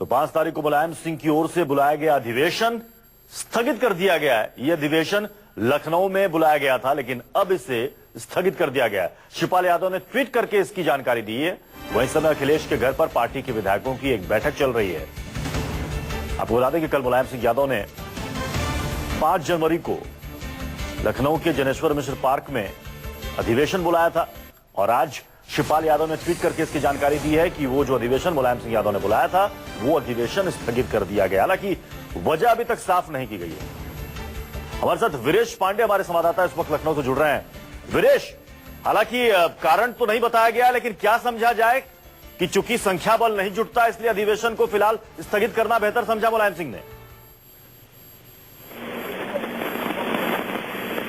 तो 5 तारीख को मुलायम सिंह की ओर से बुलाया गया अधिवेशन स्थगित कर दिया गया है। यह अधिवेशन लखनऊ में बुलाया गया था, लेकिन अब इसे स्थगित कर दिया गया है। शिवपाल यादव ने ट्वीट करके इसकी जानकारी दी है। वहीं समय अखिलेश के घर पर पार्टी के विधायकों की एक बैठक चल रही है। आपको बता दें कि कल मुलायम सिंह यादव ने 5 जनवरी को लखनऊ के जनेश्वर मिश्र पार्क में अधिवेशन बुलाया था और आज शिवपाल यादव ने ट्वीट करके इसकी जानकारी दी है कि वो जो अधिवेशन मुलायम सिंह यादव ने बुलाया था वो अधिवेशन स्थगित कर दिया गया। हालांकि वजह अभी तक साफ नहीं की गई है। हमारे साथ वीरेश पांडे हमारे संवाददाता इस वक्त लखनऊ से जुड़ रहे हैं। वीरेश, हालांकि कारण तो नहीं बताया गया, लेकिन क्या समझा जाए कि चूंकि संख्या बल नहीं जुटता इसलिए अधिवेशन को फिलहाल स्थगित करना बेहतर समझा मुलायम सिंह ने?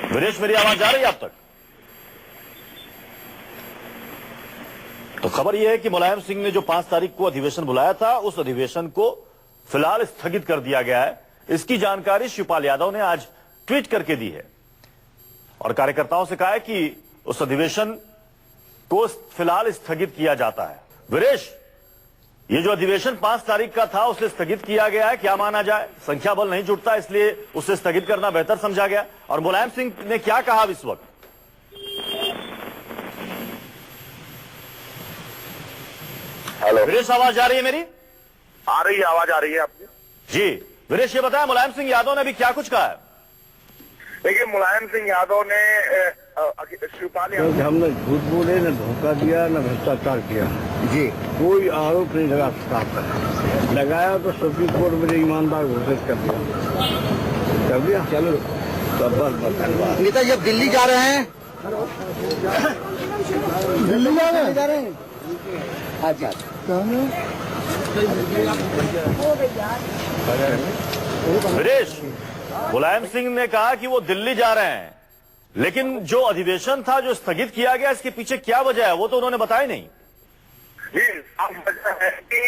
वीरेश, मेरी आवाज आ रही है आप तक? तो खबर यह है कि मुलायम सिंह ने जो 5 तारीख को अधिवेशन बुलाया था उस अधिवेशन को फिलहाल स्थगित कर दिया गया है। इसकी जानकारी शिवपाल यादव ने आज ट्वीट करके दी है और कार्यकर्ताओं से कहा है कि उस अधिवेशन को फिलहाल स्थगित किया जाता है। वीरेश, ये जो अधिवेशन 5 तारीख का था उसे स्थगित किया गया है, क्या माना जाए? संख्या बल नहीं जुटता इसलिए उसे स्थगित करना बेहतर समझा गया। और मुलायम सिंह ने क्या कहा इस वक्त? हेलो वीरेश, आवाज आ रही है मेरी? आ रही है, आवाज आ रही है आपकी? जी वीरेश, ये बताया मुलायम सिंह यादव ने अभी क्या कुछ कहा है? देखिए, मुलायम सिंह यादव ने शिवपाल यादव हमने झूठ बोले, न धोखा दिया, न भ्रष्टाचार किया जी, कोई आरोप नहीं लगा सकता। लगाया तो सुप्रीम कोर्ट में ईमानदार घोषित कर दिया चलो सब बस। नेता जब दिल्ली जा रहे हैं, दिल्ली जा रहे हैं अच्छा वीरेश, मुलायम सिंह ने कहा कि वो दिल्ली जा रहे हैं, लेकिन जो अधिवेशन था जो स्थगित किया गया इसके पीछे क्या वजह है वो तो उन्होंने बताया नहीं। जी, अब वजह है कि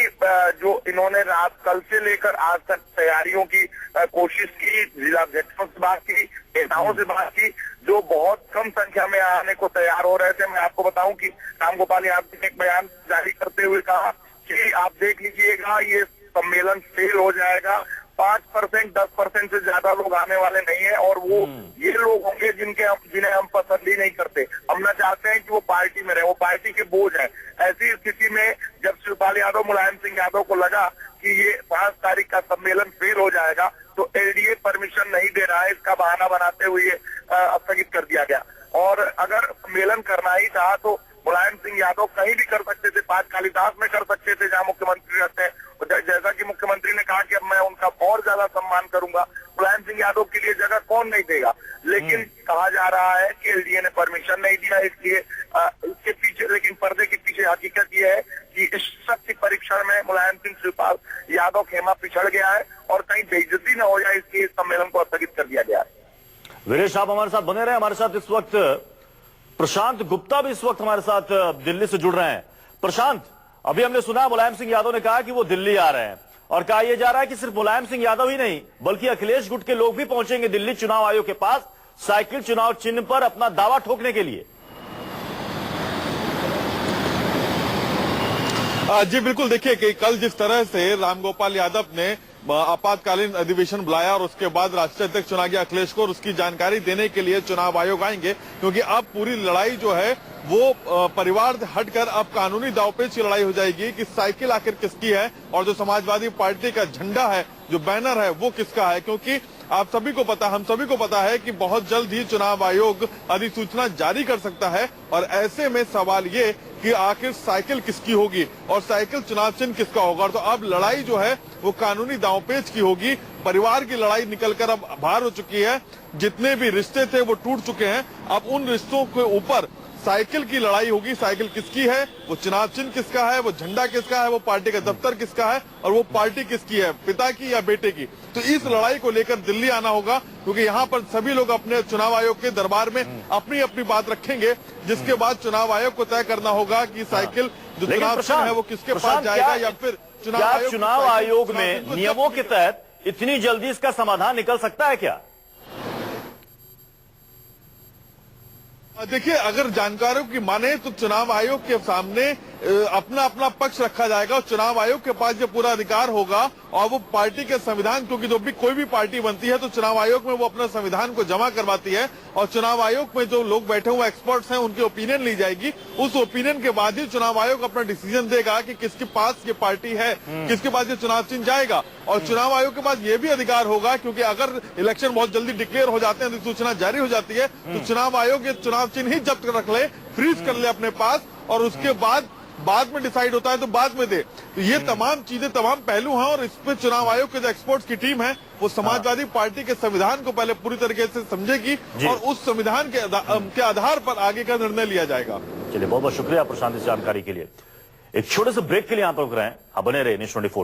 जो इन्होंने रात कल से लेकर आज तक तैयारियों की कोशिश की, जिलाध्यक्षों से बात की, नेताओं से बात की, जो बहुत कम संख्या में आने को तैयार हो रहे थे। मैं आपको बताऊं कि रामगोपाल यादव ने एक बयान जारी करते हुए कहा कि आप देख लीजिएगा ये सम्मेलन फेल हो जाएगा, 5%, 10% से ज्यादा लोग आने वाले नहीं है और वो ये लोग होंगे जिन्हें हम पसंद ही नहीं करते। हम ना चाहते हैं कि वो पार्टी में रहे, वो पार्टी के बोझ है। ऐसी स्थिति में जब शिवपाल यादव मुलायम सिंह यादव को लगा कि ये 5 तारीख का सम्मेलन फेल हो जाएगा तो एलडीए परमिशन नहीं दे रहा है, इसका बहाना बनाते हुए स्थगित कर दिया गया। और अगर सम्मेलन करना ही था तो मुलायम सिंह यादव कहीं भी कर सकते थे, 5 कालीदास में कर सकते थे जहां मुख्यमंत्री रहते हैं। जैसा कि मुख्यमंत्री ने कहा कि अब मैं उनका और ज्यादा सम्मान करूंगा, मुलायम सिंह यादव के लिए जगह कौन नहीं देगा। लेकिन कहा जा रहा है कि एलडीए ने परमिशन नहीं दिया, इसलिए इसके पीछे, लेकिन पर्दे के पीछे हकीकत यह है कि इस शक्ति परीक्षण में मुलायम सिंह शिवपाल यादव खेमा पिछड़ गया है और कहीं बेइज्जती न हो जाए इसलिए इस सम्मेलन को स्थगित कर दिया गया है। वीरेश, आप हमारे साथ बने रहे। हमारे साथ इस वक्त प्रशांत गुप्ता भी इस वक्त हमारे साथ दिल्ली से जुड़ रहे हैं। प्रशांत, अभी हमने सुना मुलायम सिंह यादव ने कहा कि वो दिल्ली आ रहे हैं और कहा यह जा रहा है कि सिर्फ मुलायम सिंह यादव ही नहीं बल्कि अखिलेश गुट के लोग भी पहुंचेंगे दिल्ली चुनाव आयोग के पास साइकिल चुनाव चिन्ह पर अपना दावा ठोकने के लिए। जी बिल्कुल, देखिए कि कल जिस तरह से रामगोपाल यादव ने आपातकालीन अधिवेशन बुलाया और उसके बाद राष्ट्रीय अध्यक्ष चुना गया अखिलेश को और उसकी जानकारी देने के लिए चुनाव आयोग आएंगे, क्योंकि अब पूरी लड़ाई जो है वो परिवार से हटकर अब कानूनी दांवपेच की लड़ाई हो जाएगी कि साइकिल आखिर किसकी है और जो समाजवादी पार्टी का झंडा है, जो बैनर है, वो किसका है। क्योंकि आप सभी को पता, हम सभी को पता है कि बहुत जल्द ही चुनाव आयोग अधिसूचना जारी कर सकता है और ऐसे में सवाल ये कि आखिर साइकिल किसकी होगी और साइकिल चुनाव चिन्ह किसका होगा। तो अब लड़ाई जो है वो कानूनी दांवपेच की होगी। परिवार की लड़ाई निकलकर अब बाहर हो चुकी है, जितने भी रिश्ते थे वो टूट चुके हैं। अब उन रिश्तों के ऊपर साइकिल की लड़ाई होगी। साइकिल किसकी है, वो चुनाव चिन्ह किसका है, वो झंडा किसका है, वो पार्टी का दफ्तर किसका है और वो पार्टी किसकी है, पिता की या बेटे की। तो इस लड़ाई को लेकर दिल्ली आना होगा, क्योंकि यहाँ पर सभी लोग अपने चुनाव आयोग के दरबार में अपनी अपनी बात रखेंगे, जिसके बाद चुनाव आयोग को तय करना होगा कि साइकिल जो चुनाव चिन्ह है वो किसके पास जाएगा या फिर चुनाव आयोग में नियमों के तहत इतनी जल्दी इसका समाधान निकल सकता है क्या? देखिए, अगर जानकारों की माने तो चुनाव आयोग के सामने अपना अपना पक्ष रखा जाएगा और चुनाव आयोग के पास ये पूरा अधिकार होगा और वो पार्टी के संविधान, क्योंकि जब भी कोई भी पार्टी बनती है तो चुनाव आयोग में वो अपना संविधान को जमा करवाती है और चुनाव आयोग में जो लोग बैठे हुए एक्सपर्ट्स हैं उनकी ओपिनियन ली जाएगी। उस ओपिनियन के बाद ही चुनाव आयोग अपना डिसीजन देगा कि किसके पास ये पार्टी है, किसके पास ये चुनाव चिन्ह जाएगा। और चुनाव आयोग के पास ये भी अधिकार होगा, क्योंकि अगर इलेक्शन बहुत जल्दी डिक्लेयर हो जाते हैं, अधिसूचना जारी हो जाती है, तो चुनाव आयोग ये चुनाव चिन्ह ही जब्त रख ले, फ्रीज कर ले अपने पास और उसके बाद में डिसाइड होता है तो बाद में दे। तो ये तमाम चीजें, तमाम पहलू हैं और इस पे चुनाव आयोग के जो एक्सपर्ट्स की टीम है वो समाजवादी पार्टी के संविधान को पहले पूरी तरीके से समझेगी और उस संविधान के आधार पर आगे का निर्णय लिया जाएगा। चलिए, बहुत बहुत शुक्रिया प्रशांत इस जानकारी के लिए। एक छोटे से ब्रेक के लिए यहां पर रुक रहे हैं। आप बने रहे न्यूज़ 24।